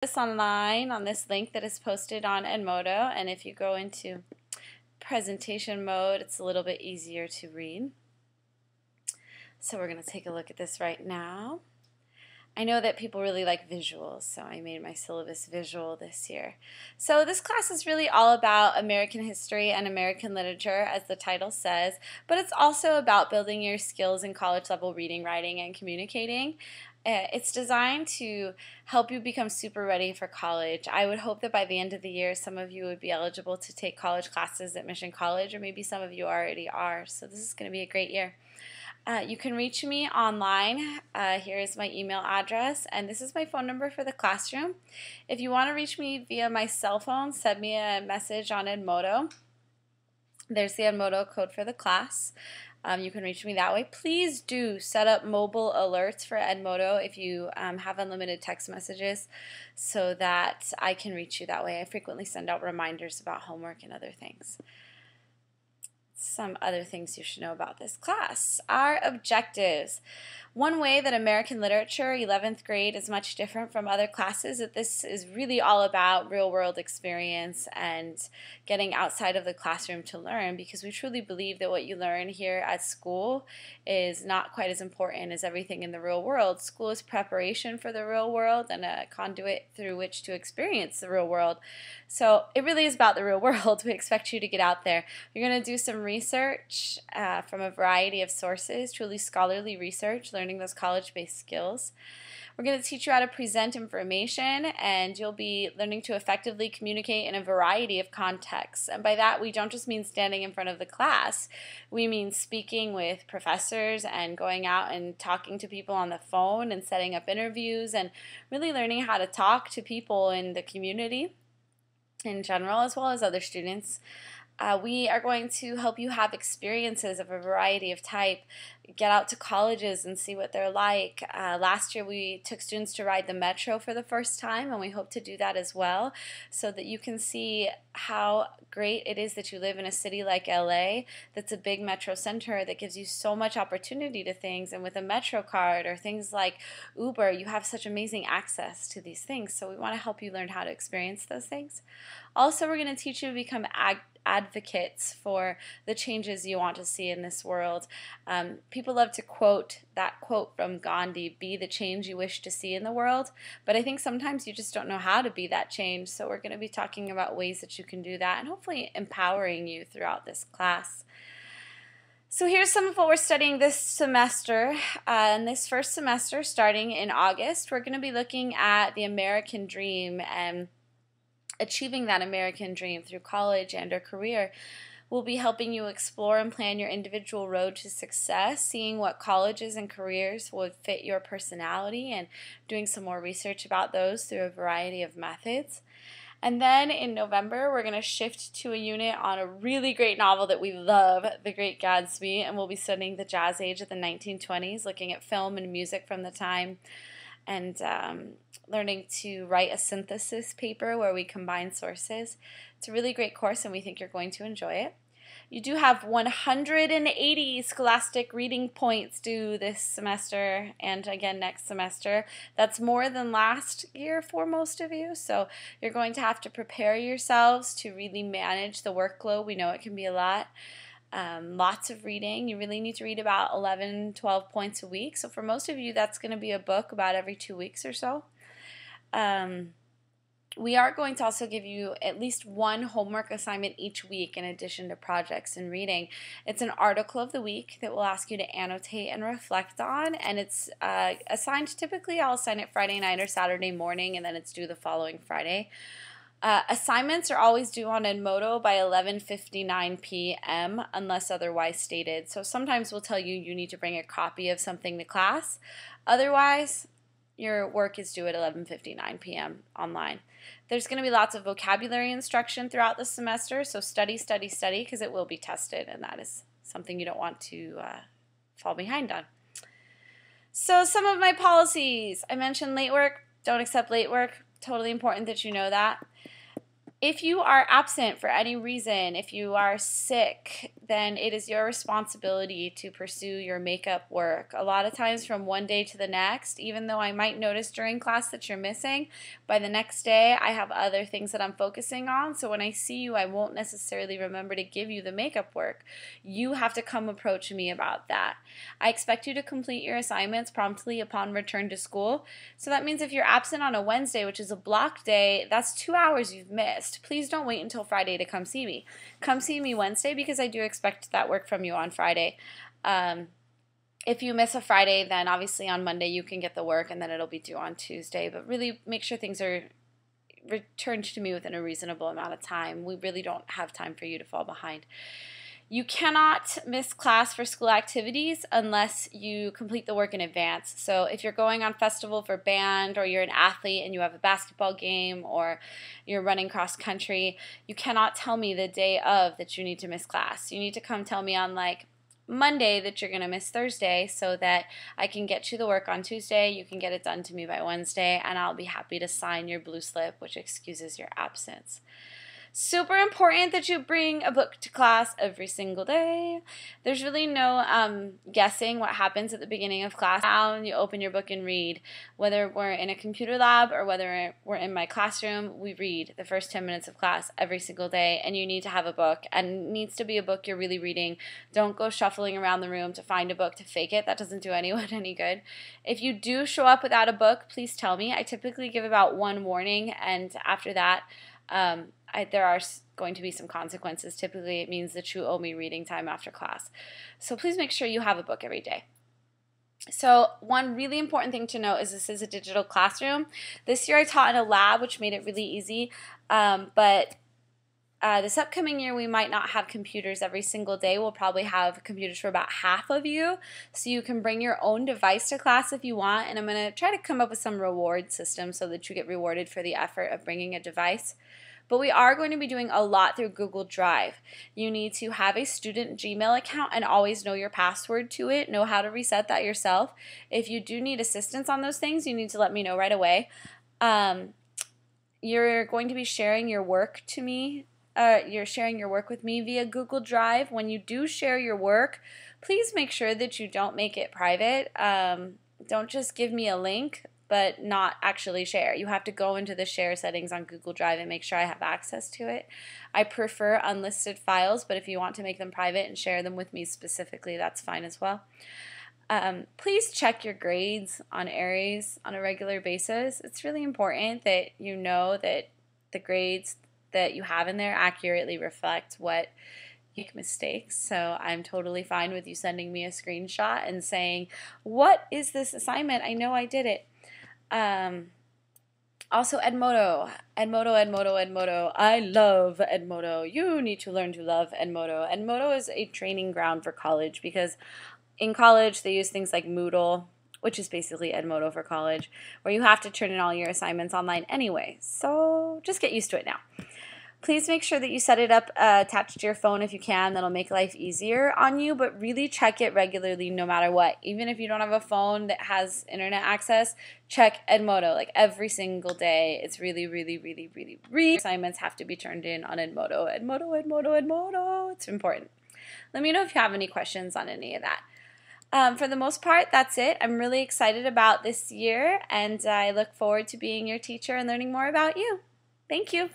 This online on this link that is posted on Edmodo, and if you go into presentation mode, it's a little bit easier to read. So we're going to take a look at this right now. I know that people really like visuals, so I made my syllabus visual this year. So this class is really all about American history and American literature, as the title says, but it's also about building your skills in college-level reading, writing, and communicating. It's designed to help you become super ready for college. I would hope that by the end of the year, some of you would be eligible to take college classes at Mission College, or maybe some of you already are, so this is going to be a great year. You can reach me online. Here is my email address, and this is my phone number for the classroom. If you want to reach me via my cell phone, send me a message on Edmodo. There's the Edmodo code for the class. You can reach me that way. Please do set up mobile alerts for Edmodo if you have unlimited text messages so that I can reach you that way. I frequently send out reminders about homework and other things. Some other things you should know about this class. Our objectives. One way that American literature, 11th grade, is much different from other classes is that this is really all about real-world experience and getting outside of the classroom to learn, because we truly believe that what you learn here at school is not quite as important as everything in the real world. School is preparation for the real world and a conduit through which to experience the real world. So it really is about the real world. We expect you to get out there. You're going to do some research from a variety of sources, truly scholarly research, learning those college-based skills. We're going to teach you how to present information, and you'll be learning to effectively communicate in a variety of contexts. And by that, we don't just mean standing in front of the class. We mean speaking with professors and going out and talking to people on the phone and setting up interviews and really learning how to talk to people in the community in general, as well as other students. We are going to help you have experiences of a variety of type, get out to colleges and see what they're like. Last year we took students to ride the metro for the first time, and we hope to do that as well, so that you can see how great it is that you live in a city like LA that's a big metro center that gives you so much opportunity to things, and with a metro card or things like Uber, you have such amazing access to these things, so we want to help you learn how to experience those things. Also, we're going to teach you to become advocates for the changes you want to see in this world. People love to quote that quote from Gandhi, "Be the change you wish to see in the world," but I think sometimes you just don't know how to be that change, so we're going to be talking about ways that you can do that and hopefully empowering you throughout this class. So here's some of what we're studying this semester. In this first semester, starting in August, we're going to be looking at the American dream and achieving that American dream through college and or career. We'll be helping you explore and plan your individual road to success, seeing what colleges and careers would fit your personality, and doing some more research about those through a variety of methods. And then in November, we're going to shift to a unit on a really great novel that we love, The Great Gatsby, and we'll be studying the jazz age of the 1920s, looking at film and music from the time, and learning to write a synthesis paper where we combine sources. It's a really great course, and we think you're going to enjoy it. You do have 180 scholastic reading points due this semester and again next semester. That's more than last year for most of you, so you're going to have to prepare yourselves to really manage the workload. We know it can be a lot. Lots of reading. You really need to read about 11, 12 points a week. So for most of you, that's going to be a book about every 2 weeks or so. We are going to also give you at least one homework assignment each week in addition to projects and reading. It's an article of the week that we'll ask you to annotate and reflect on, and it's assigned, typically I'll assign it Friday night or Saturday morning, and then it's due the following Friday. Assignments are always due on Edmodo by 11:59 p.m. unless otherwise stated. So sometimes we'll tell you you need to bring a copy of something to class. Otherwise, your work is due at 11:59 p.m. online. There's going to be lots of vocabulary instruction throughout the semester, so study, study, study, because it will be tested, and that is something you don't want to fall behind on. So some of my policies. I mentioned late work. Don't accept late work. Totally important that you know that. If you are absent for any reason, if you are sick, then it is your responsibility to pursue your makeup work. A lot of times from one day to the next, even though I might notice during class that you're missing, by the next day I have other things that I'm focusing on. So when I see you, I won't necessarily remember to give you the makeup work. You have to come approach me about that. I expect you to complete your assignments promptly upon return to school. So that means if you're absent on a Wednesday, which is a block day, that's 2 hours you've missed. Please don't wait until Friday to come see me. Come see me Wednesday because I do expect that work from you on Friday. If you miss a Friday, then obviously on Monday you can get the work and then it'll be due on Tuesday. But really make sure things are returned to me within a reasonable amount of time. We really don't have time for you to fall behind. You cannot miss class for school activities unless you complete the work in advance. So if you're going on festival for band, or you're an athlete and you have a basketball game, or you're running cross country, you cannot tell me the day of that you need to miss class. You need to come tell me on like Monday that you're going to miss Thursday so that I can get you the work on Tuesday, you can get it done to me by Wednesday, and I'll be happy to sign your blue slip, which excuses your absence. Super important that you bring a book to class every single day. There's really no guessing what happens at the beginning of class. Now you open your book and read. Whether we're in a computer lab or whether we're in my classroom, we read the first 10 minutes of class every single day, and you need to have a book, and it needs to be a book you're really reading. Don't go shuffling around the room to find a book to fake it. That doesn't do anyone any good. If you do show up without a book, please tell me. I typically give about one warning, and after that, there are going to be some consequences. Typically, it means that you owe me reading time after class. So please make sure you have a book every day. So one really important thing to note is this is a digital classroom. This year I taught in a lab, which made it really easy, but this upcoming year we might not have computers every single day. We'll probably have computers for about half of you, so you can bring your own device to class if you want, and I'm going to try to come up with some reward system so that you get rewarded for the effort of bringing a device. But we are going to be doing a lot through Google Drive. You need to have a student Gmail account and always know your password to it, know how to reset that yourself. If you do need assistance on those things, you need to let me know right away. You're going to be sharing your work to me. You're sharing your work with me via Google Drive. When you do share your work, please make sure that you don't make it private. Don't just give me a link but not actually share. You have to go into the share settings on Google Drive and make sure I have access to it. I prefer unlisted files, but if you want to make them private and share them with me specifically, that's fine as well. Please check your grades on Aries on a regular basis. It's really important that you know that the grades that you have in there accurately reflect what you make mistakes. So I'm totally fine with you sending me a screenshot and saying, "What is this assignment? I know I did it." Also Edmodo. I love Edmodo. You need to learn to love Edmodo. Edmodo is a training ground for college because in college they use things like Moodle, which is basically Edmodo for college, where you have to turn in all your assignments online anyway. So just get used to it now. Please make sure that you set it up attached to your phone if you can. That'll make life easier on you, but really check it regularly no matter what. Even if you don't have a phone that has internet access, check Edmodo like every single day. It's really assignments have to be turned in on Edmodo. Edmodo. It's important. Let me know if you have any questions on any of that. For the most part, that's it. I'm really excited about this year, and I look forward to being your teacher and learning more about you. Thank you.